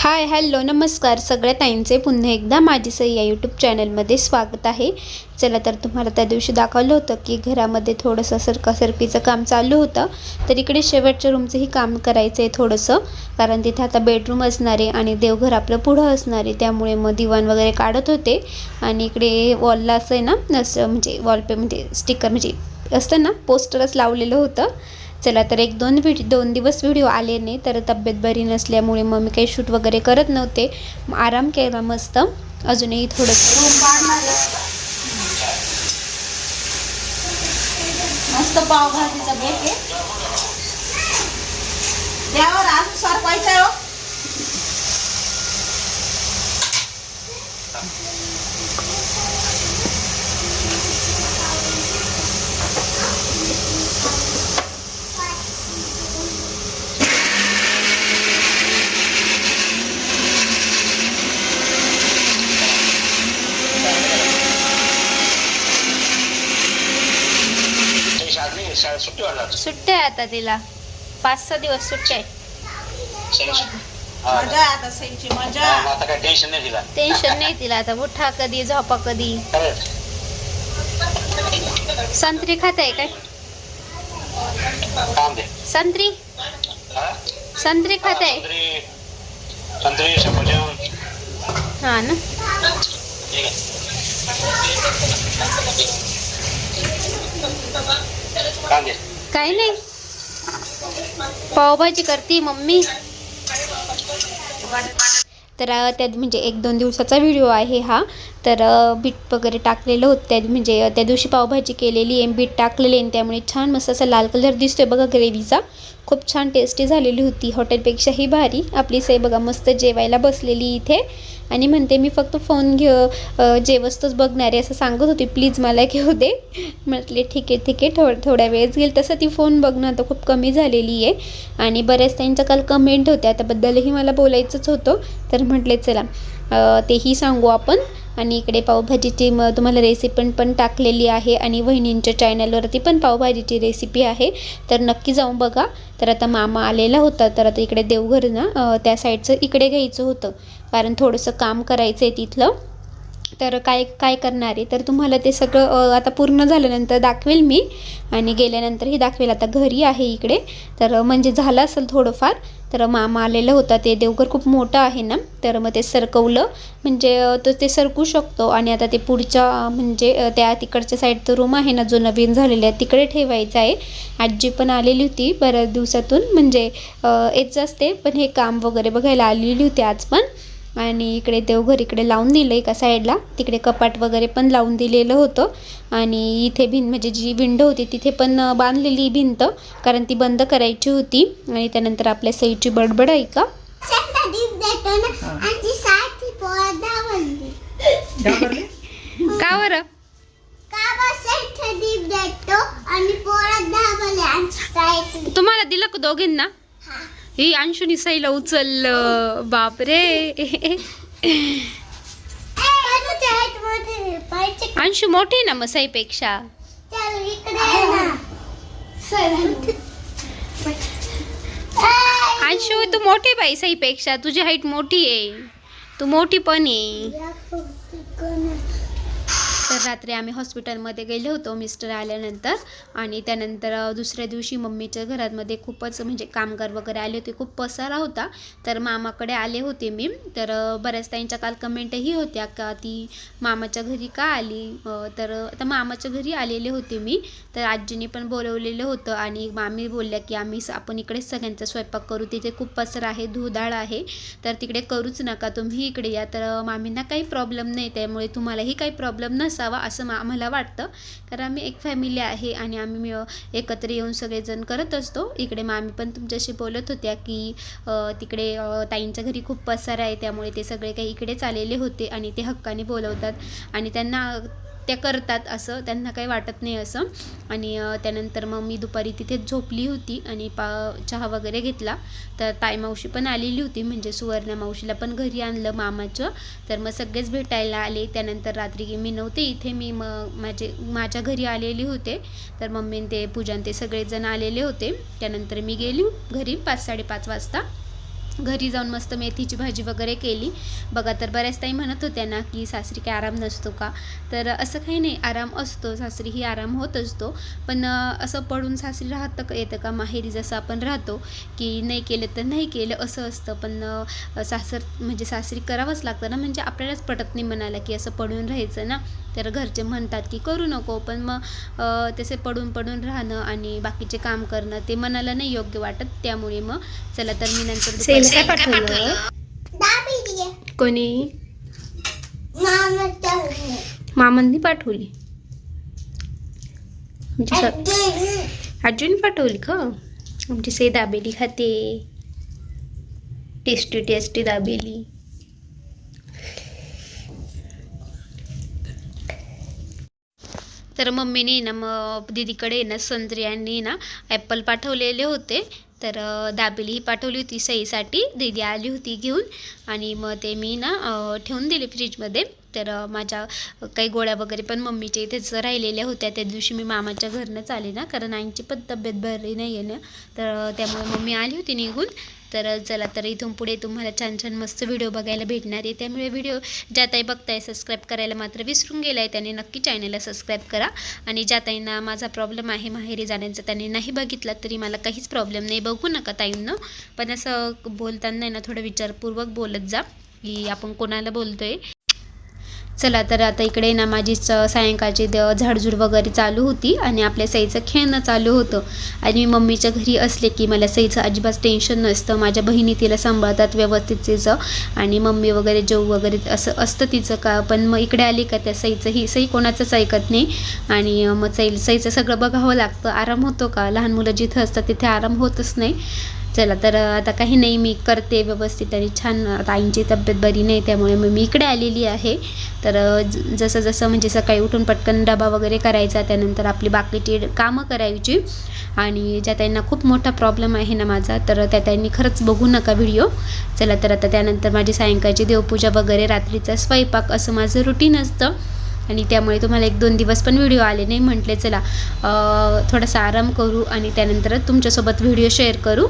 Hi hello नमस्कार सगळ्या ताईंचे पुन्हा एकदा माझी सई या यूट्यूब चॅनलमध्ये स्वागत आहे। चला तर तुम्हाला त्या दिवशी दाखवलं होतं की घरामध्ये थोडंसं सरकासरकीचं काम चालू होतं, तर इकडे शेवटच्या रूमचंही काम करायचं आहे थोडंसं, कारण तिथे आता बेडरूम असणार आहे आणि देवघर आपलं पुढं असणार आहे, त्यामुळे मग दिवाण वगैरे काढत होते। आणि इकडे वॉलला असं आहे ना, असं म्हणजे वॉलपे म्हणजे स्टिकर म्हणजे असतं ना, पोस्टरच लावलेलं होतं। चला तर एक दोन दिवस व्हिडिओ आले नाही, तर तब्येत बरी नसल्यामुळे मग मी काही शूट वगैरे करत नव्हते, आराम केला मस्त। अजूनही थोडंसं मस्त पावभाजीचा बेत आहे, त्यावर आज सरपायचं आहे हो। सुट्ट्या आता तिला 5-6 दिवस सुट्ट्या आहे। मजा आता सईची मजा, आता काय टेन्शन नाही दिला, टेन्शन नाही तिला आता, उठा कधी झोपा कधी। संत्री खात आहे काय? काम दे संत्री संत्री खात आहे संत्री सफरचंद हा ना। काम दे काही नाही, पावभाजी करते मम्मी। तर त्यात म्हणजे 1-2 दिवसाचा व्हिडिओ आहे हा। तर बीट वगैरे टाकलेलं होतं त्यात, म्हणजे त्या दिवशी पावभाजी केलेली आहे, बीट टाकलेले आहे, त्यामुळे छान मस्त असा लाल कलर दिसतोय बघा ग्रेव्हीचा। खूप छान टेस्टी झालेली होती, हॉटेलपेक्षाही भारी। आपली सई बघा मस्त जेवायला बसलेली इथे आणि म्हणते मी फक्त फोन जेवस्तोच बघणार आहे असं सांगत होती, प्लीज मला घेऊ दे। म्हटले ठीक आहे थोड्या वेळच घेईल, तसं ती फोन बघणं आता खूप कमी झालेली आहे। आणि बऱ्याच त्यांच्या काल कमेंट होत्या त्याबद्दलही मला बोलायचंच होतं, तर म्हटले चला तेही सांगू आपण। आणि इकडे पावभाजीची तुम्हाला रेसिपी पण टाकलेली आहे आणि वहिनींच्या चॅनलवरती पण पावभाजीची रेसिपी आहे, तर नक्की जाऊन बघा। तर आता मामा आलेला होता, तर आता इकडे देवघर ना त्या साईडचं इकडे घ्यायचं होतं, कारण थोडंसं काम करायचं आहे तिथलं। तर काय करणार आहे तर तुम्हाला ते सगळं आता पूर्ण झाल्यानंतर दाखवेल मी, आणि गेल्यानंतरही दाखवेल। आता घरी आहे इकडे, तर म्हणजे झालं असेल थोडंफार। तर मामा आलेलं होता, ते देवघर खूप मोठं आहे ना, तर मग ते सरकवलं, म्हणजे तो ते सरकू शकतो। आणि आता ते पुढच्या म्हणजे त्या तिकडच्या साईडचं रूम आहे ना, जो नवीन झालेला आहे तिकडे ठेवायचा आहे। आजी पण आलेली होती बऱ्याच दिवसातून, म्हणजे येत असते, पण हे काम वगैरे बघायला आलेली होती आज पण। आणि इकडे देवघर इकडे लावून दिलं एका साईडला, तिकडे कपाट वगैरे पण लावून दिलेलं होतं। आणि इथे भिंत म्हणजे जी विंडो होती तिथे पण बांधलेली भिंत, कारण ती बंद करायची होती। आणि त्यानंतर आपल्या सईची बडबड आहे का का बरं तुम्हाला दिलं का दोघींना? ही अंशुनी सईला उचललं, बापरे। अंशू मोठी ना मग सईपेक्षा। अंशू तू मोठी बाई सईपेक्षा, तुझी हाईट मोठी आहे, तू मोठी पण आहे। तर रात्री आम्ही हॉस्पिटलमध्ये गेलो होतो मिस्टर आल्यानंतर, आणि त्यानंतर दुसऱ्या दिवशी मम्मीच्या घरामध्ये खूपच म्हणजे कामगार वगैरे आले होते, खूप पसारा होता। तर मामाकडे आले होते मी, तर बऱ्याच त्यांच्या काल कमेंटही होत्या का ती मामाच्या घरी का आली, तर आता मामाच्या घरी आलेले होते मी, तर आजीने पण बोलवलेलं होतं। आणि मामी बोलल्या की आपण इकडेच सगळ्यांचा स्वयंपाक करू, तिथे खूप पसारा आहे, धुधाळ आहे, तर तिकडे करूच नका, तुम्ही इकडे या। तर मामींना काही प्रॉब्लेम नाही, त्यामुळे तुम्हालाही काही प्रॉब्लेम नसावा असं आम्हाला वाटतं, कारण आम्ही एक फॅमिली आहे आणि आम्ही एकत्र येऊन सगळेजण करत असतो। इकडे मामी पण तुमच्याशी बोलत होत्या की तिकडे ताईंच्या घरी खूप पसारा आहे, त्यामुळे ते सगळे काही इकडेच आलेले होते आणि ते हक्काने बोलवतात आणि त्यांना त्या करतात, असं त्यांना काही वाटत नाही असं। आणि त्यानंतर मग मी दुपारी तिथेच झोपली होती आणि चहा वगैरे घेतला। तर ताई मावशी पण आलेली होती, म्हणजे सुवर्णा मावशीला पण घरी आणलं मामाचं, तर मग सगळेच भेटायला आले। त्यानंतर रात्री मी नव्हते इथे, मी माझ्या घरी आलेली होते, तर मम्मी ते पूजन ते सगळेजण आलेले होते। त्यानंतर मी गेली घरी 5-5:30 वाजता। घरी जाऊन मस्त मेथीची भाजी वगैरे केली. बघा तर बऱ्याच ताई म्हणत होत्या ना की सासरी काय आराम नसतो का, तर असं काही नाही, आराम असतो, सासरीही आराम होत असतो. पण असं पडून सासरी राहतं येतं का, माहेरी जसं आपण राहतो की नाही केलं तर नाही केलं असं असतं. पण म्हणजे सासरी करावंच लागतं ना, म्हणजे आपल्यालाच पटत नाही म्हणाला की असं पडून राहायचं ना. तर घरचे म्हणतात की करू नको, पण मग तसे पडून पडून राहणं आणि बाकीचे काम करणं ते मनाला नाही योग्य वाटत. त्यामुळे मग चला तर मी नंतर काय पाठवलं कोणी मामांनी पाठवली, आजीने पाठवली का. आमची सई दाबेली खाते, टेस्टी टेस्टी दाबेली. तर मम्मीने ना मग दीदीकडे ना संत्री आणि ना ॲपल पाठवलेले होते. तर दाबेली ही पाठवली होती सईसाठी, दीदी आली होती घेऊन आणि मग ते मी ना ठेवून दिले फ्रीजमध्ये. तर माझ्या काही गोळ्या वगैरे पण मम्मीच्या इथेच राहिलेल्या होत्या. त्या दिवशी मी मामाच्या घरनंच आले ना, कारण आईची पण तब्येत बरी नाही आहे ना, तर त्यामुळे मम्मी आली होती निघून. तर चला तर इथून पुढे तुम्हाला छान छान मस्त व्हिडिओ बघायला भेटणार आहे. त्यामुळे व्हिडिओ ज्या ताई बघताय सबस्क्राईब करायला मात्र विसरून गेला आहे त्याने नक्की चॅनलला सबस्क्राईब करा. आणि ज्या ताईंना माझा प्रॉब्लेम आहे माहेरी जाण्याचा त्यांनी नाही बघितला तरी मला काहीच प्रॉब्लेम नाही, बघू नका ताईंना. पण असं बोलताना ना थोडं विचारपूर्वक बोलत जा की आपण कोणाला बोलतोय. चला तर आता इकडे ना माझी सायंकाळची झाडझूड वगैरे चालू होती आणि आपल्या सईचं खेळणं चालू होतं. आणि मी मम्मीच्या घरी असले की मला सईचं अजिबात टेन्शन नसतं. माझ्या बहिणी तिला सांभाळतात व्यवस्थित तिचं, आणि मम्मी वगैरे जेव वगैरे असं असतं तिचं का. पण मग इकडे आली का त्या सई कोणाचंच ऐकत नाही आणि मग सईचं सगळं बघावं लागतं. आराम होतो का, लहान मुलं जिथं असतात तिथे आराम होतच नाही. चला तर आता काही नाही, मी करते व्यवस्थित आणि छान. आता आईंची तब्येत बरी नाही त्यामुळे मी इकडे आलेली आहे. तर जसं जसं म्हणजे सकाळी उठून पटकन डबा वगैरे करायचा, त्यानंतर आपली बाकीची कामं करायची. आणि ज्या त्यांना खूप मोठा प्रॉब्लेम आहे ना माझा, तर त्या त्यांनी खरंच बघू नका व्हिडिओ. चला तर आता त्यानंतर माझी सायंकाळची देवपूजा वगैरे, रात्रीचा स्वयंपाक, असं माझं रुटीन असतं. आणि त्यामुळे तुम्हाला 1-2 दिवस पण व्हिडिओ आले नाही. म्हटले चला थोडासा आराम करू आणि त्यानंतरच तुमच्यासोबत व्हिडिओ शेअर करू.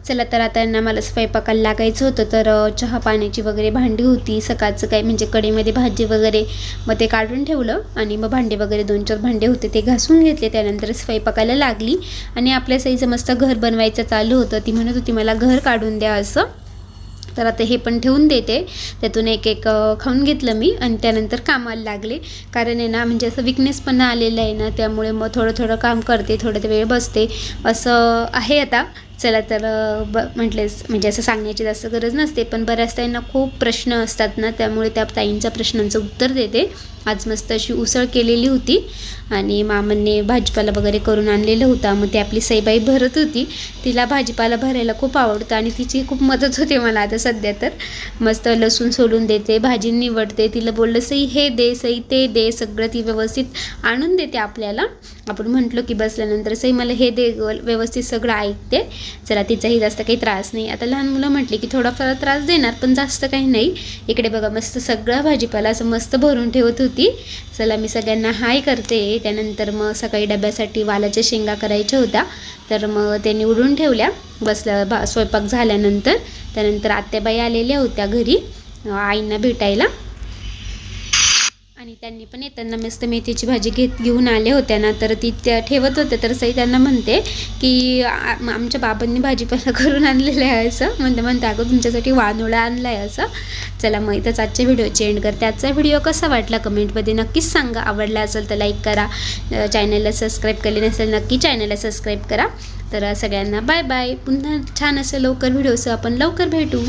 चला तर आता यांना मला स्वयंपाकाला लागायचं होतं, तर चहा पाण्याची वगैरे भांडी होती सकाळचं काय म्हणजे कढईमध्ये भाजी वगैरे, मग ते काढून ठेवलं आणि मग भांडे वगैरे 2-4 भांडे होते ते घासून घेतले. त्यानंतर स्वयंपाकाला लागली आणि आपल्या साईचं मस्त घर बनवायचं चालू होतं. ती म्हणत होती मला घर काढून द्या असं, तर आता हे पण ठेवून देते. त्यातून एक खाऊन घेतलं मी आणि त्यानंतर कामाला लागले. कारण आहे ना म्हणजे असं विकनेस पण आलेलं आहे ना, त्यामुळे मग थोडं काम करते, थोडा वेळ बसते असं आहे आता. चला तर म्हटलेच म्हणजे असं सांगण्याची जास्त गरज नसते, पण बऱ्याच ताईंना खूप प्रश्न असतात ना, त्यामुळे त्या ताईंच्या प्रश्नांचं उत्तर देते. आज मस्त अशी उसळ केलेली होती आणि मामांनी भाजीपाला वगैरे करून आणलेलं होता. मग ती आपली सईबाई भरत होती. तिला भाजीपाला भरायला खूप आवडतं आणि तिची खूप मदत होते मला आता सध्या. तर मस्त लसूण सोलून देते, भाजी निवडते. तिला बोललं सई हे दे, सई ते दे, सगळं ती व्यवस्थित आणून देते आपल्याला. आपण म्हटलो की बसल्यानंतर सई मला हे दे, व्यवस्थित सगळं ऐकते. चला तिचाही जास्त काही त्रास नाही. आता लहान मुलं म्हटले की थोडाफार त्रास देणार, पण जास्त काही नाही. इकडे बघा मस्त सगळा भाजीपाला असं मस्त भरून ठेवत होती. चला मी सगळ्यांना हाय करते. त्यानंतर मग सकाळी डब्यासाठी वालाच्या शेंगा करायच्या होत्या, तर मग ते निवडून ठेवल्या बसल्या स्वयंपाक झाल्यानंतर. त्यानंतर आत्याबाई आलेल्या होत्या घरी आईंना भेटायला आणि त्यांनी पण येताना मस्त मेथीची भाजी घेऊन आल्या होत्या ना, तर ती त्या ठेवत होत्या. तर सई त्यांना म्हणते की आमच्या बाबांनी भाजीपाला करून आणलेलं आहे असं म्हणते अगं तुमच्यासाठी वानोळा आणला आहे असं. चला मग इथंच आजच्या व्हिडिओची एंड करते. आजचा व्हिडिओ कसा वाटला कमेंटमध्ये नक्कीच सांगा. आवडला असेल तर लाईक करा, चॅनलला सबस्क्राईब केले नसेल नक्की चॅनलला सबस्क्राईब करा. तर सगळ्यांना बाय बाय. पुन्हा छान असं लवकर व्हिडिओसह आपण लवकर भेटू.